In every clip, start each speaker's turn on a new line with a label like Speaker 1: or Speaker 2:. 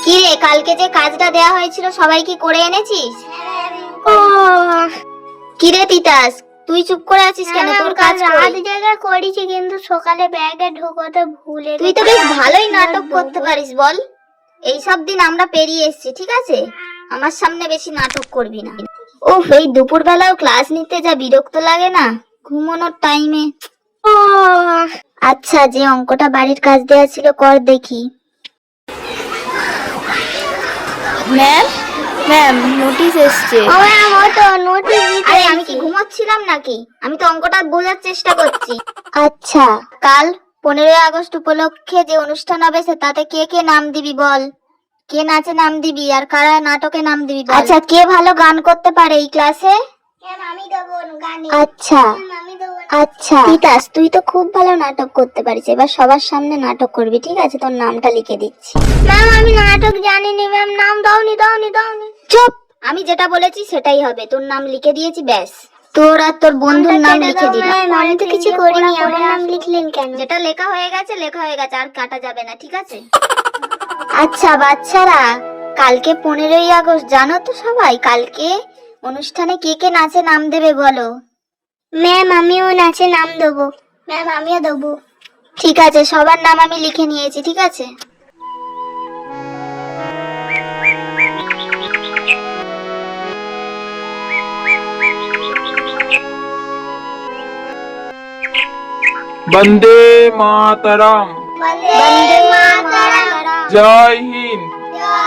Speaker 1: কি রে, কালকে যে কাজটা দেয়া হয়েছিল সবাই কি করে এনেছিস? কি রে তিতাস, তুই চুপ করে আছিস কেন? তোর কাজ
Speaker 2: রাত জায়গায় করেছি, কিন্তু সকালে ব্যাগে ঢোকাতে ভুলে
Speaker 1: তুই তো বেশ ভালোই নাটক করতে পারিস বল। এইসব দিন আমরা পেরিয়ে এসেছি, ঠিক আছে? আমার সামনে বেশি নাটক করবি না। ওফ, এই দুপুর বেলাও ক্লাস নিতে যা বিরক্ত লাগে না, ঘুমানোর টাইমে। আচ্ছা, যে অঙ্কটা বাড়ির কাজ দেয়া ছিল কর দেখি।
Speaker 3: ম্যাম ম্যাম নোটিশ এসছে।
Speaker 1: আমি কি ঘুমাচ্ছিলাম নাকি? আমি তো অঙ্কটা বোঝার চেষ্টা করছি। আচ্ছা, কাল 15ই আগস্ট উপলক্ষে যে অনুষ্ঠান হবে তাতে কে কে নাম দিবি বল। কে নাচে নাম দিবি আর কারা নাটকে নাম দিবি বল। আচ্ছা, কে ভালো গান করতে পারে এই ক্লাসে? আচ্ছা আচ্ছা, তিতাস তুই তো খুব ভালো নাটক করতে পারিস, এবার সবার সামনে নাটক করবি, ঠিক আছে? তোর নামটা লিখে দিচ্ছি।
Speaker 2: ম্যাম আমি নাটক জানিনি ম্যাম, নাম দাওনি।
Speaker 1: চুপ, আমি যেটা বলেছি সেটাই হবে। তোর নাম লিখে দিয়েছি, ব্যাস। তোর আর তোর বন্ধুর নাম লিখে দিলাম।
Speaker 2: আমি তো কিছু করিনি, আমার নাম লিখলেন কেন?
Speaker 1: যেটা লেখা হয়ে গেছে আর কাটা যাবে না, ঠিক আছে? আচ্ছা বাচ্চারা, কালকে 15ই আগস্ট, জানো তো সবাই? কালকে অনুষ্ঠানে কে কে নাচে নাম দেবে বলো।
Speaker 2: ম্যাম আমিও নাচে নাম দেবো। ম্যাম আমিও দেবো।
Speaker 1: ঠিক আছে, সবার নাম আমি লিখে নিয়েছি, ঠিক আছে?
Speaker 4: वंदे मातरम।
Speaker 1: বন্দে মাতরম।
Speaker 4: जय हिंद।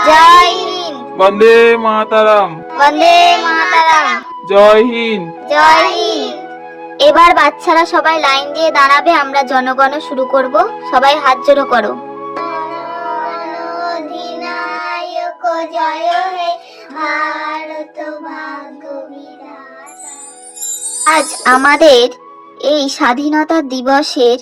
Speaker 1: জয় হিন্দ।
Speaker 4: वंदे मातरम।
Speaker 1: বন্দে মাতরম।
Speaker 4: जय हिंद।
Speaker 1: জয় হিন্দ। এবার বাচ্চারা সবাই লাইন দিয়ে দাঁড়াবে, আমরা জনগণ শুরু করব। সবাই হাত জোড়ো করো।
Speaker 2: অধিনায়ক জয় হে ভারত ভাগ্য বিধাতা।
Speaker 1: আজ আমাদের এই স্বাধীনতা দিবসের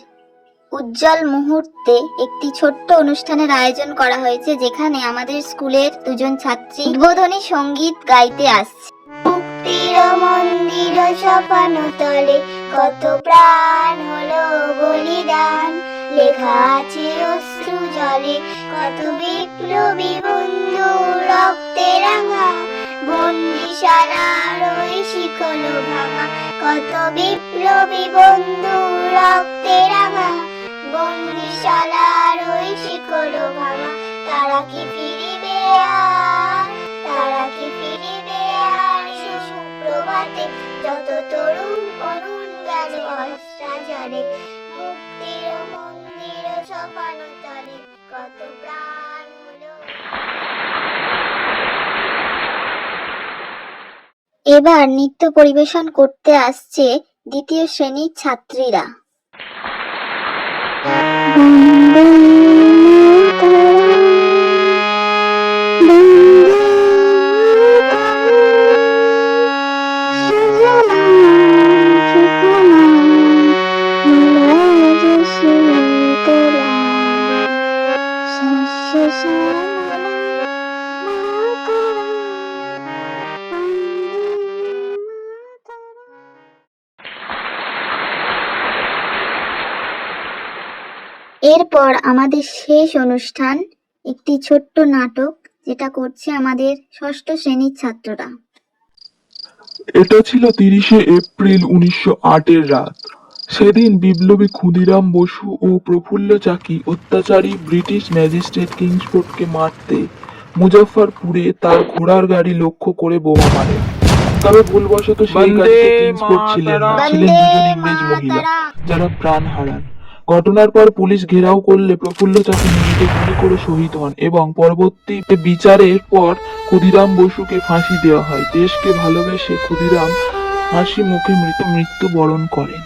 Speaker 1: উজ্জ্বল মুহূর্তে একটি ছোট্ট অনুষ্ঠানের আয়োজন করা হয়েছে, যেখানে আমাদের স্কুলের দুজন ছাত্রী উদ্বোধনী সঙ্গীত গাইতে আসছে।
Speaker 2: মুক্তির মন্দির সপানো তলে কত প্রাণ হলো বলিদান, লেখা আছে অশ্রু জলে কত বিপ্লবী বন্ধু রক্তে রাঙা, বন্দিশালার ওই শিকল ভাঙা, কত বিপ্লবী বন্ধু রক্তে রাঙা, বন্দিশালার ওই শিকল ভাঙা। তারা কি ফিরিবে আর, তারা কি ফিরিবে আর, সুপ্রভাতে যত তরুণ অরুণ গেল অস্ত্রা জলে, মুক্তির মন্দির সপানো তলে কত প্রাণ হলো।
Speaker 1: এবার নৃত্য পরিবেশন করতে আসছে দ্বিতীয় শ্রেণীর ছাত্রীরা। এরপর আমাদের শেষ অনুষ্ঠান, একটি ছোট্ট নাটক, যেটা করছে আমাদের ষষ্ঠ শ্রেণীর ছাত্ররা।
Speaker 4: এটা ছিল 30শে এপ্রিল 1908 রাত। সেদিন বিপ্লবী ক্ষুদিরাম বসু ও প্রফুল্ল চাকি অত্যাচারী ব্রিটিশ ম্যাজিস্ট্রেট কিংসফোর্ডকে মারতে মুজফ্ফরপুরে তার ঘোড়ার গাড়ি লক্ষ্য করে বোমা মারে। তবে ভুলবশত সেই গাড়িতে কিংসফোর্ড ছিলেন না, ছিলেন দুজন ইংরেজ মহিলা, যারা প্রাণ হারান। ঘটনার পর পুলিশ ঘেরাও করলে প্রফুল্ল চাকি নিজেকে গুলি করে শহীদ হন এবং পরবর্তী বিচারের পর ক্ষুদিরাম বসুকে ফাঁসি দেওয়া হয়। দেশকে ভালোবেসে ক্ষুদিরাম হাসি মুখে মৃত্যুবরণ করেন।